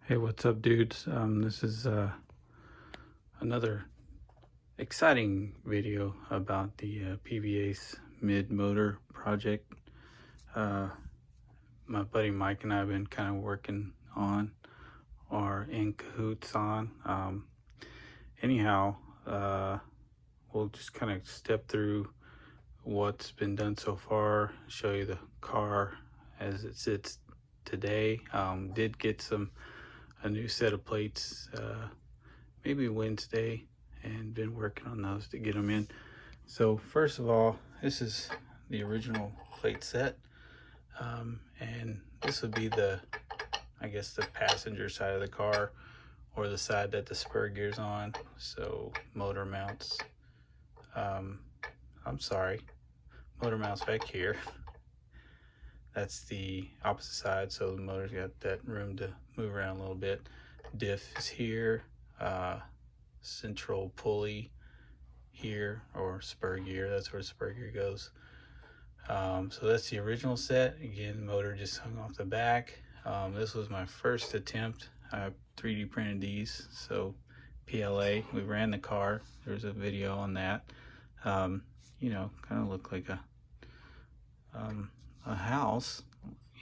Hey, what's up, dudes? This is another exciting video about the PVAce mid motor project. My buddy Mike and I have been kind of working on, or in cahoots on. Anyhow, we'll just kind of step through what's been done so far, show you the car as it sits today. Did get a new set of plates maybe Wednesday, and been working on those to get them in. So first of all, this is the original plate set, and this would be I guess the passenger side of the car, or the side that the spur gear's on. So motor mounts, motor mounts back here. That's the opposite side, so the motor's got that room to move around a little bit. Diff is here, central pulley here, or spur gear, that's where the spur gear goes. So that's the original set. Again, the motor just hung off the back. This was my first attempt. I 3D printed these, so PLA. We ran the car. There's a video on that. You know, kind of looked like a house.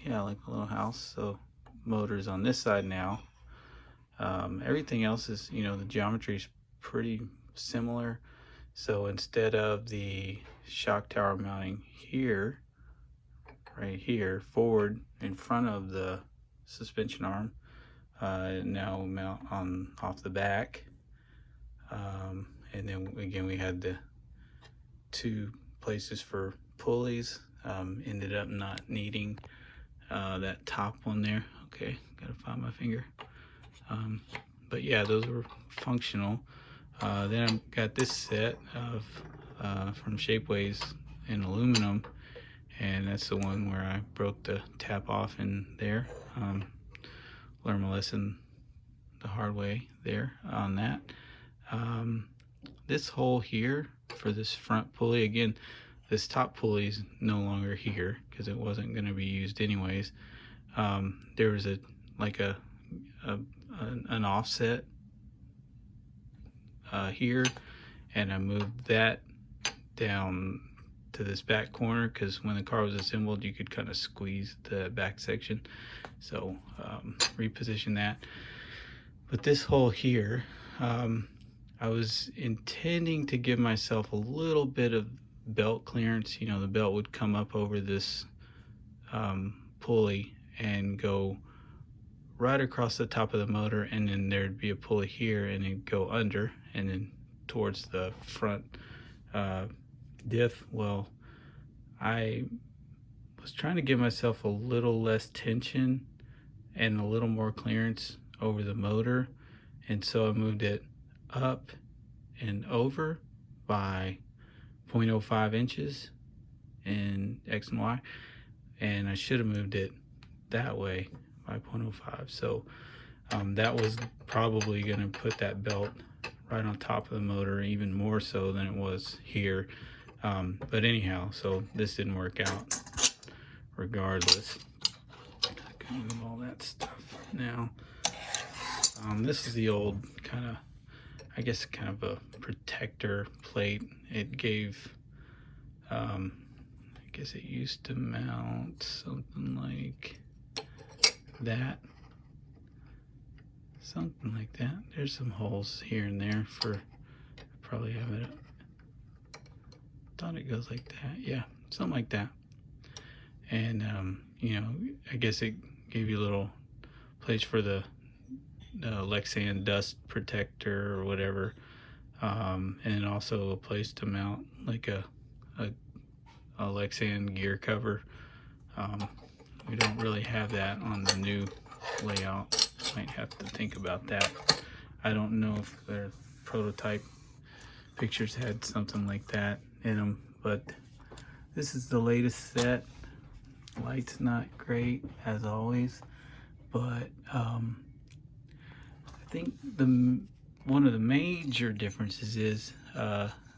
Yeah, like a little house. So motor's on this side now. Everything else is, you know, the geometry is pretty similar. So instead of the shock tower mounting here, right here, forward in front of the suspension arm, now mount on off the back. And then again, we had the two places for pulleys. Ended up not needing that top one there. Okay, gotta find my finger. But yeah, those were functional. Then I've got this set of from Shapeways in aluminum, and that's the one where I broke the tap off in there. Learned my lesson the hard way there on that. This hole here for this front pulley, again, this top pulley is no longer here because it wasn't going to be used anyways. There was an offset here, and I moved that down to this back corner because when the car was assembled, you could kind of squeeze the back section. So reposition that. But this hole here, I was intending to give myself a little bit of belt clearance. You know, the belt would come up over this pulley and go right across the top of the motor, and then there'd be a pulley here and it'd go under and then towards the front diff. Well, I was trying to give myself a little less tension and a little more clearance over the motor, and so I moved it up and over by 0.05 inches in X and Y, and I should have moved it that way by 0.05. So that was probably going to put that belt right on top of the motor, even more so than it was here. But anyhow, so this didn't work out regardless. I can move all that stuff now. This is the old kind of, I guess, kind of a protector plate. It gave, I guess it used to mount something like that. Something like that. There's some holes here and there for, probably have it, thought it goes like that. Yeah, something like that. And, you know, I guess it gave you a little place for the Lexan dust protector or whatever, and also a place to mount like a Lexan gear cover. We don't really have that on the new layout. Might have to think about that. I don't know if their prototype pictures had something like that in them, but this is the latest set. Light's not great as always, but I think one of the major differences is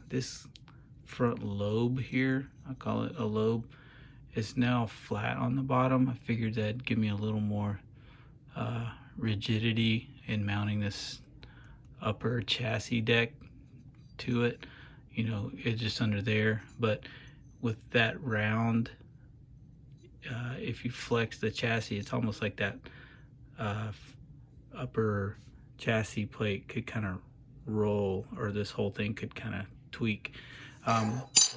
this front lobe here, I call it a lobe, is now flat on the bottom. I figured that'd give me a little more rigidity in mounting this upper chassis deck to it. You know, it's just under there, but with that round, if you flex the chassis, it's almost like that upper chassis plate could kind of roll, or this whole thing could kind of tweak. So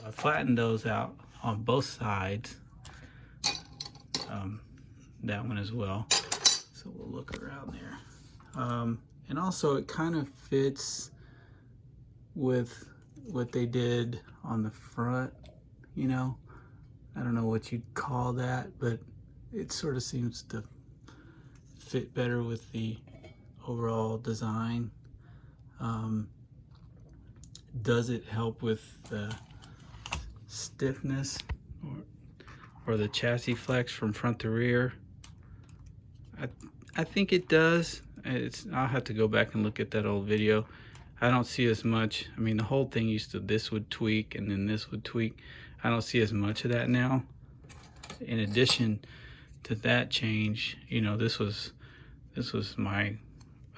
I flattened those out on both sides, that one as well. So we'll look around there. And also it kind of fits with what they did on the front, you know. I don't know what you'd call that, but it sort of seems to fit better with the overall design. Does it help with the stiffness or the chassis flex from front to rear? I think it does. I'll have to go back and look at that old video. I don't see as much. I mean, the whole thing used to, this would tweak and then this would tweak. I don't see as much of that now. In addition to that change, you know, this was my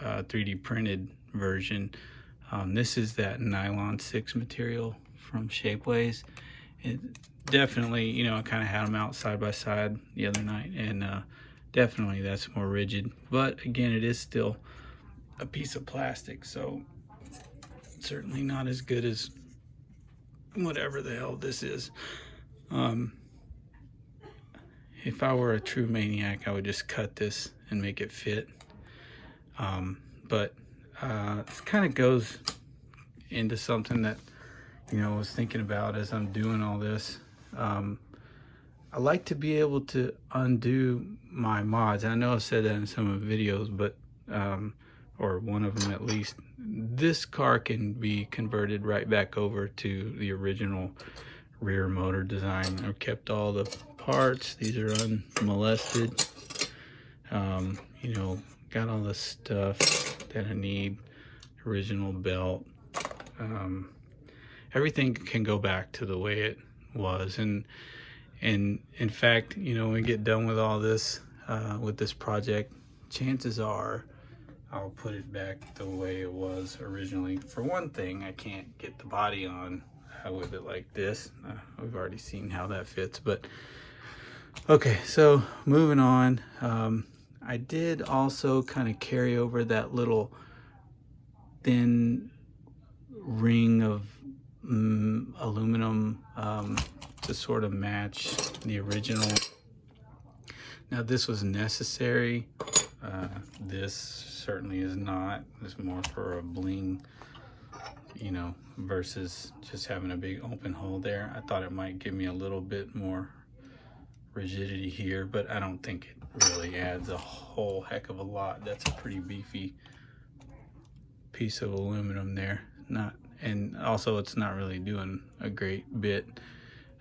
3D printed version. This is that nylon 6 material from Shapeways. It definitely, you know, I kind of had them out side by side the other night, and definitely that's more rigid. But again, it is still a piece of plastic, so certainly not as good as whatever the hell this is. If I were a true maniac, I would just cut this and make it fit. But it kind of goes into something that, you know, I was thinking about as I'm doing all this. I like to be able to undo my mods. I know I've said that in some of the videos, but or one of them at least. This car can be converted right back over to the original rear motor design. I've kept all the parts. These are unmolested. You know, got all the stuff that I need. Original belt. Everything can go back to the way it was. And in fact, you know, when we get done with all this, with this project, chances are I'll put it back the way it was originally. For one thing, I can't get the body on with it like this. We've already seen how that fits, but okay, so moving on. I did also kind of carry over that little thin ring of aluminum to sort of match the original. Now this was necessary. This certainly is not. It's more for a bling, you know, versus just having a big open hole there. I thought it might give me a little bit more rigidity here, but I don't think it really adds a whole heck of a lot. That's a pretty beefy piece of aluminum there. And also it's not really doing a great bit.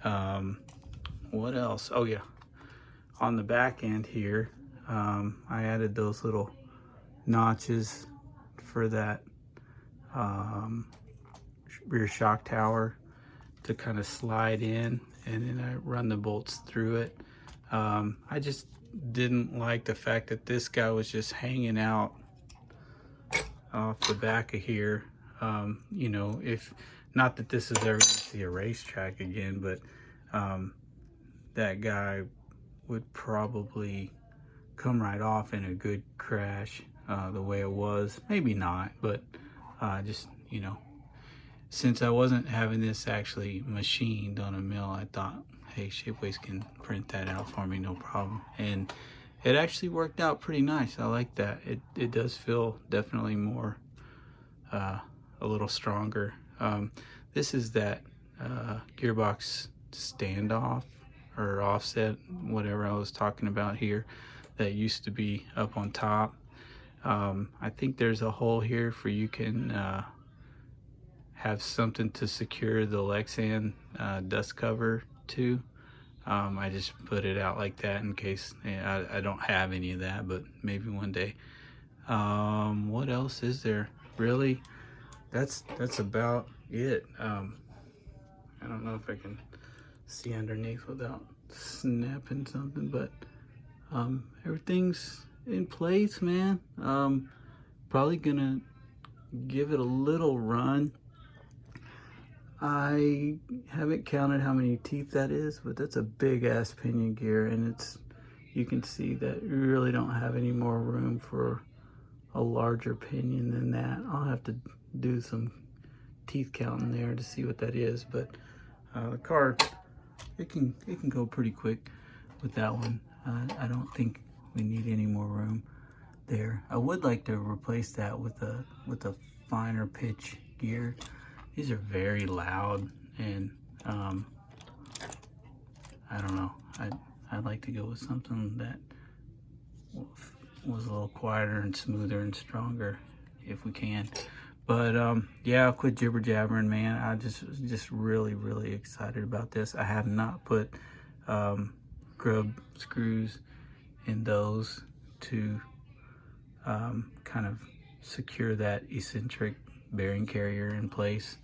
What else? Oh yeah, on the back end here, I added those little notches for that rear shock tower to kind of slide in, and then I run the bolts through it. I just didn't like the fact that this guy was just hanging out off the back of here. You know, if not that this is ever going to see a racetrack again, but that guy would probably come right off in a good crash the way it was. Maybe not, but just, you know, since I wasn't having this actually machined on a mill, I thought, hey, Shapeways can print that out for me, no problem. And it actually worked out pretty nice. I like that. It does feel definitely more, a little stronger. This is that gearbox standoff or offset, whatever I was talking about here, that used to be up on top. I think there's a hole here for you can have something to secure the Lexan dust cover to. I just put it out like that in case I don't have any of that, but maybe one day. What else is there? Really, that's about it. I don't know if I can see underneath without snapping something, but everything's in place, man. Probably gonna give it a little run. I haven't counted how many teeth that is, but that's a big ass pinion gear, and you can see that you really don't have any more room for a larger pinion than that. I'll have to do some teeth counting there to see what that is, but the car, it can go pretty quick with that one. I don't think we need any more room there. I would like to replace that with a finer pitch gear. These are very loud, and I don't know. I'd like to go with something that was a little quieter and smoother and stronger if we can. But yeah, I'll quit jibber jabbering, man. I just really excited about this. I have not put grub screws in those to kind of secure that eccentric bearing carrier in place.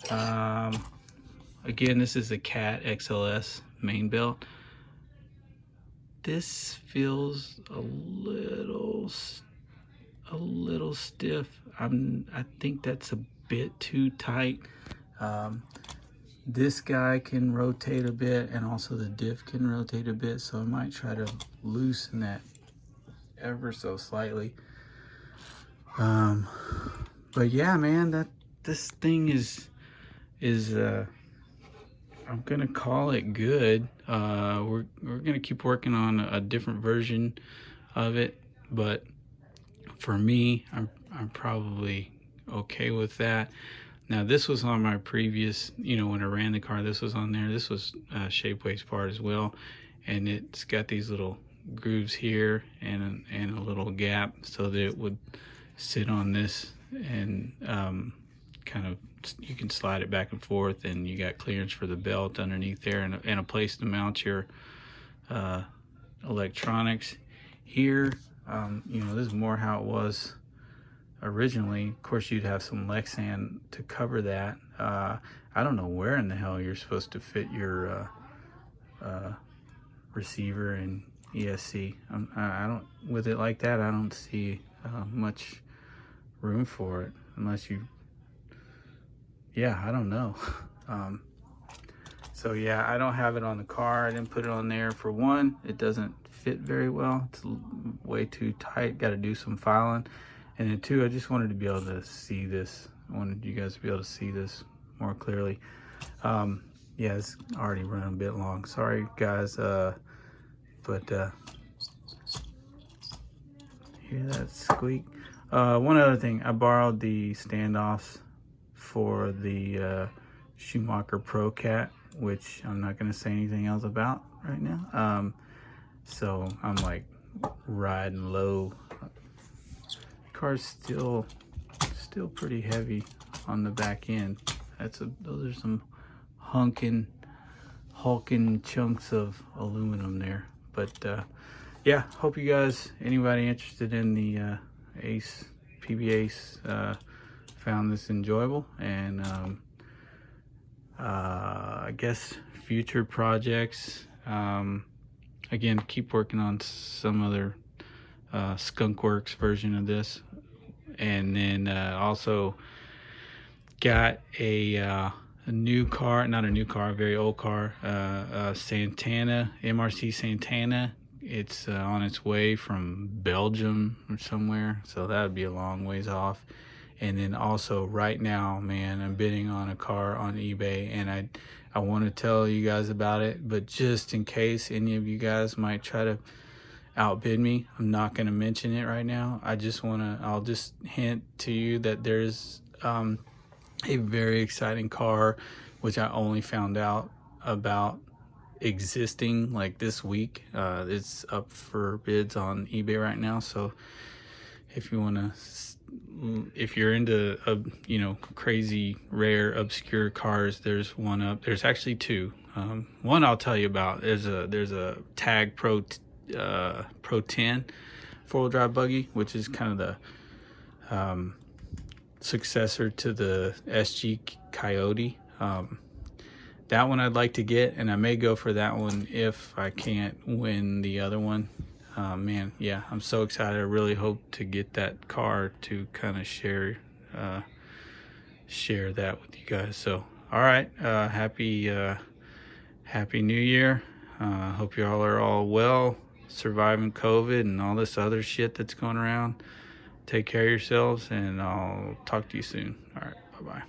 Again, this is a CAT XLS main belt. This feels a little stiff. I think that's a bit too tight. This guy can rotate a bit, and also the diff can rotate a bit, so I might try to loosen that ever so slightly. But yeah, man, this thing is I'm gonna call it good. We're gonna keep working on a different version of it, but for me, I'm probably okay with that. Now, this was on my previous, when I ran the car, this was on there. This was Shapeways part as well, and it's got these little grooves here and a little gap so that it would sit on this, and kind of, you can slide it back and forth, and you got clearance for the belt underneath there, and a place to mount your electronics here. This is more how it was originally. Of course, you'd have some Lexan to cover that. I don't know where in the hell you're supposed to fit your receiver and ESC. I don't, with it like that, I don't see much room for it, unless you, I don't know. So yeah, I don't have it on the car. I didn't put it on there. For one, it doesn't fit very well. It's way too tight. Got to do some filing. And then two, I just wanted to be able to see this. I wanted you guys to be able to see this more clearly. Yeah, it's already running a bit long. Sorry, guys. But hear that squeak? One other thing, I borrowed the standoffs for the Schumacher Pro Cat, which I'm not going to say anything else about right now. So I'm like riding low. The car's still pretty heavy on the back end. Those are some hulking chunks of aluminum there. But yeah, hope you guys, anybody interested in the Ace PB Ace, found this enjoyable, and I guess future projects, again, keep working on some other Skunk Works version of this, and then also got a new car, not a new car, a very old car, Santana, MRC Santana. It's on its way from Belgium or somewhere, so that would be a long ways off. And then also right now, man, I'm bidding on a car on eBay, and I want to tell you guys about it, but just in case any of you guys might try to outbid me, I'm not going to mention it right now. I'll just hint to you that there's a very exciting car, which I only found out about existing like this week. It's up for bids on eBay right now, so if you want to, if you're into crazy rare obscure cars, there's one up. There's actually two. One I'll tell you about. There's a Tag Pro 10 four-wheel drive buggy, which is kind of the successor to the SG Coyote. That one I'd like to get, and I may go for that one if I can't win the other one. Man, yeah, I'm so excited. I really hope to get that car to kind of share that with you guys. So, all right, happy New Year. Hope y'all are all well, surviving COVID and all this other shit that's going around. Take care of yourselves, and I'll talk to you soon. All right, bye-bye.